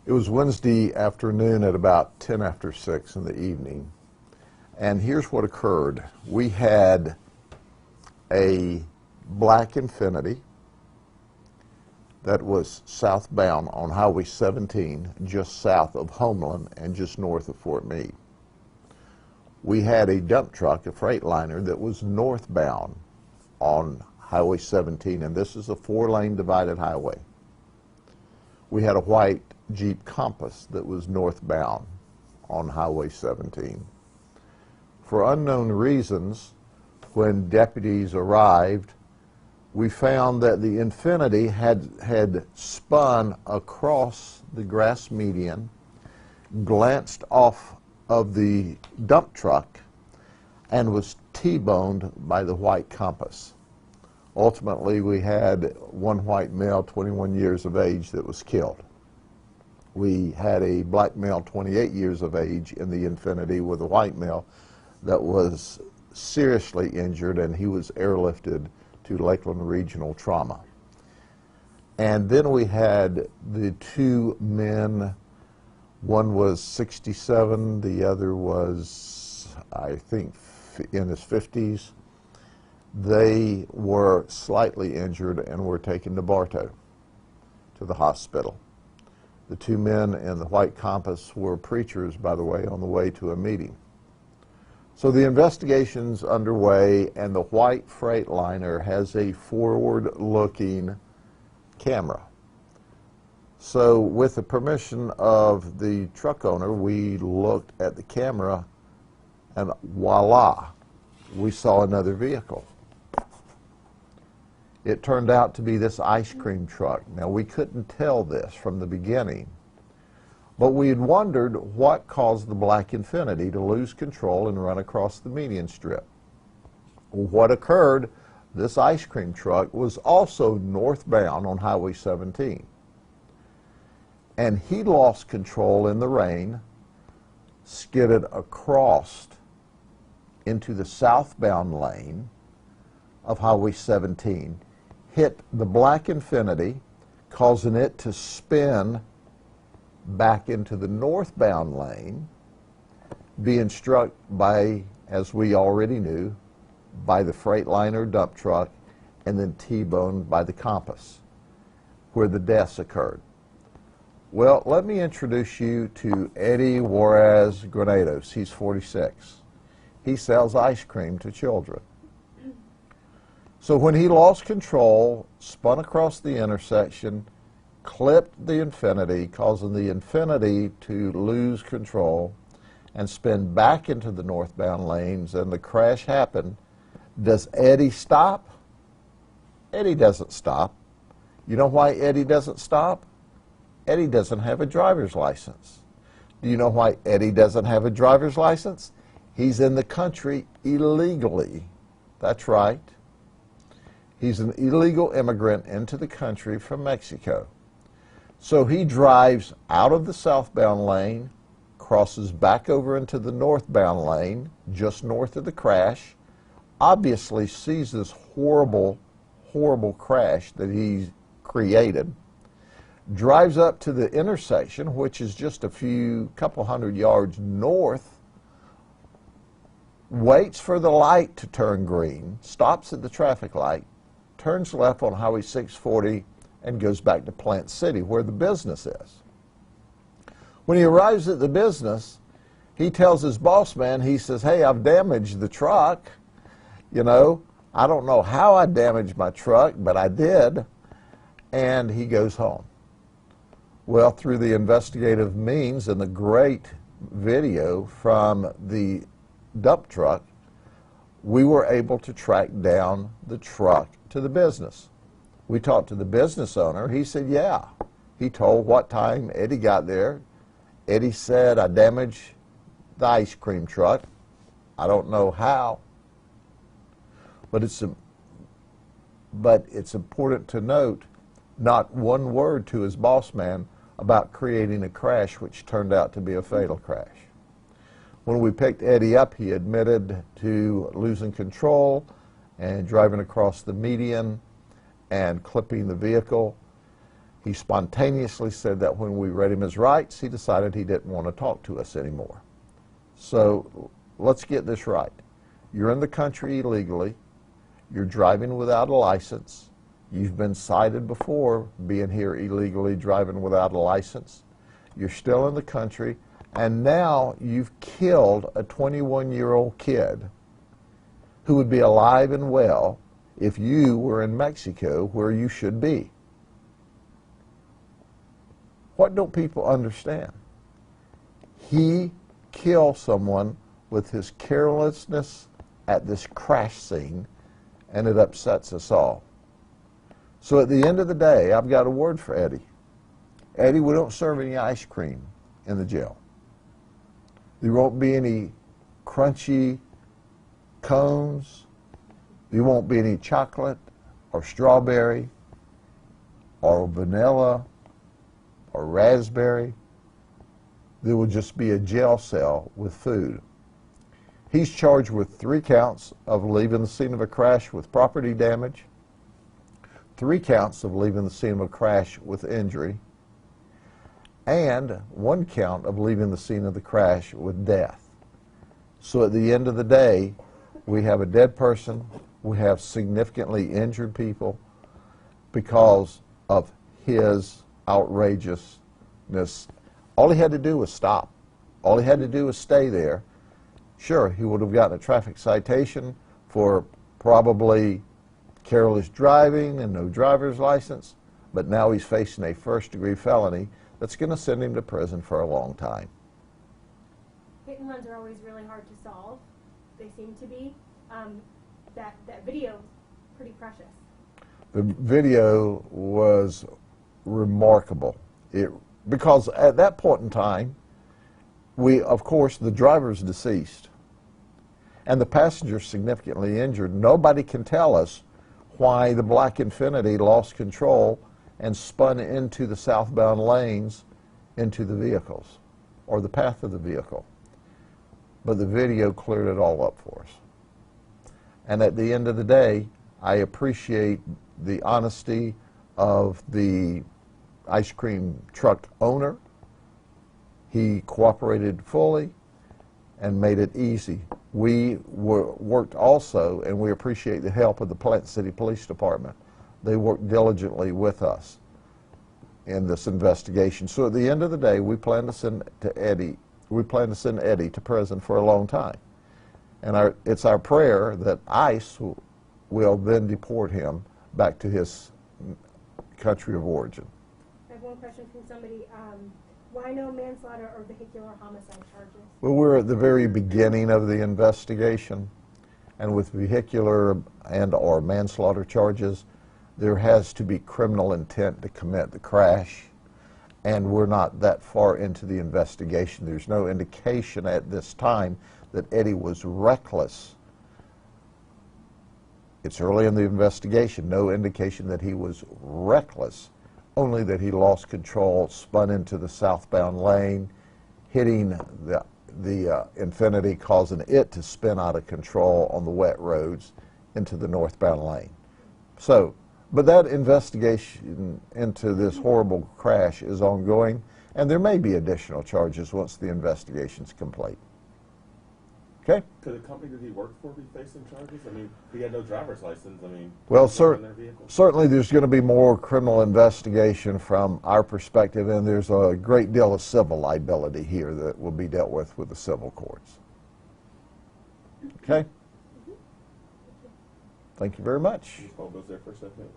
It was Wednesday afternoon at about 10 after 6 in the evening. And here's what occurred. We had a black Infiniti that was southbound on Highway 17, just south of Homeland and just north of Fort Meade. We had a dump truck, a Freightliner, that was northbound on Highway 17, and this is a 4-lane divided highway. We had a white Jeep Compass that was northbound on Highway 17. For unknown reasons, when deputies arrived, we found that the Infiniti had spun across the grass median, glanced off of the dump truck, and was T-boned by the white Compass. Ultimately, we had one white male, 21 years of age, that was killed. We had a black male, 28 years of age, in the Infiniti with a white male that was seriously injured, and he was airlifted to Lakeland Regional Trauma. And then we had the two men. One was 67, the other was, I think, in his 50s. They were slightly injured and were taken to Bartow, to the hospital. The two men in the white Compass were preachers, by the way, on the way to a meeting. So the investigation's underway, and the white Freightliner has a forward-looking camera. So with the permission of the truck owner, we looked at the camera, and voila, we saw another vehicle. It turned out to be this ice cream truck. Now, we couldn't tell this from the beginning, but we had wondered what caused the black Infiniti to lose control and run across the median strip. What occurred, this ice cream truck was also northbound on Highway 17. And he lost control in the rain, skidded across into the southbound lane of Highway 17, hit the black Infiniti, causing it to spin back into the northbound lane, being struck by, as we already knew, by the Freightliner dump truck, and then T-boned by the Compass, where the deaths occurred. Well, let me introduce you to Eddie Juarez Granados. He's 46. He sells ice cream to children. So when he lost control, spun across the intersection, clipped the Infiniti, causing the Infiniti to lose control and spin back into the northbound lanes, and the crash happened, does Eddie stop? Eddie doesn't stop. You know why Eddie doesn't stop? Eddie doesn't have a driver's license. Do you know why Eddie doesn't have a driver's license? He's in the country illegally. That's right. He's an illegal immigrant into the country from Mexico. So he drives out of the southbound lane, crosses back over into the northbound lane, just north of the crash, obviously sees this horrible, horrible crash that he created, drives up to the intersection, which is just a couple hundred yards north, waits for the light to turn green, stops at the traffic light, turns left on Highway 640, and goes back to Plant City, where the business is. When he arrives at the business, he tells his boss man, he says, "Hey, I've damaged the truck. You know, I don't know how I damaged my truck, but I did." And he goes home. Well, through the investigative means and the great video from the dump truck, we were able to track down the truck to the business. We talked to the business owner. He said, yeah. He told what time Eddie got there. Eddie said, "I damaged the ice cream truck. I don't know how." But it's important to note, not one word to his boss man about creating a crash which turned out to be a fatal crash. When we picked Eddie up, he admitted to losing control and driving across the median and clipping the vehicle. He spontaneously said that when we read him his rights, he decided he didn't want to talk to us anymore. So let's get this right. You're in the country illegally. You're driving without a license. You've been cited before being here illegally, driving without a license. You're still in the country, and now you've killed a 21-year-old kid who would be alive and well if you were in Mexico, where you should be. What don't people understand? He killed someone with his carelessness at this crash scene, and it upsets us all. So at the end of the day, I've got a word for Eddie. Eddie, we don't serve any ice cream in the jail. There won't be any crunchy cones. There won't be any chocolate or strawberry or vanilla or raspberry. There will just be a jail cell with food. He's charged with 3 counts of leaving the scene of a crash with property damage, 3 counts of leaving the scene of a crash with injury, and 1 count of leaving the scene of the crash with death. So at the end of the day, we have a dead person, we have significantly injured people because of his outrageousness. All he had to do was stop. All he had to do was stay there. Sure, he would have gotten a traffic citation for probably careless driving and no driver's license, but now he's facing a first-degree felony that's going to send him to prison for a long time. Hit and runs are always really hard to solve. They seem to be. That video is pretty precious. The video was remarkable. Because at that point in time, of course, the driver's deceased and the passenger's significantly injured. Nobody can tell us why the Black Infinity lost control and spun into the southbound lanes into the vehicles or the path of the vehicle. But the video cleared it all up for us. And at the end of the day, I appreciate the honesty of the ice cream truck owner. He cooperated fully and made it easy. We worked also, and we appreciate the help of the Plant City Police Department. They worked diligently with us in this investigation. So at the end of the day, we plan to send Eddie to prison for a long time. And it's our prayer that ICE will then deport him back to his country of origin. I have one question from somebody. Why no manslaughter or vehicular homicide charges? Well, we're at the very beginning of the investigation, and with vehicular and or manslaughter charges, there has to be criminal intent to commit the crash, and we're not that far into the investigation. There's no indication at this time that Eddie was reckless. It's early in the investigation, no indication that he was reckless, only that he lost control, spun into the southbound lane, hitting the Infinity, causing it to spin out of control on the wet roads into the northbound lane. So, but that investigation into this horrible crash is ongoing, and there may be additional charges once the investigation's complete. Okay? Could the company that he worked for be facing charges? I mean, he had no driver's license. I mean, well, certainly there's going to be more criminal investigation from our perspective, and there's a great deal of civil liability here that will be dealt with the civil courts. Okay? Thank you very much. Goes there for a second.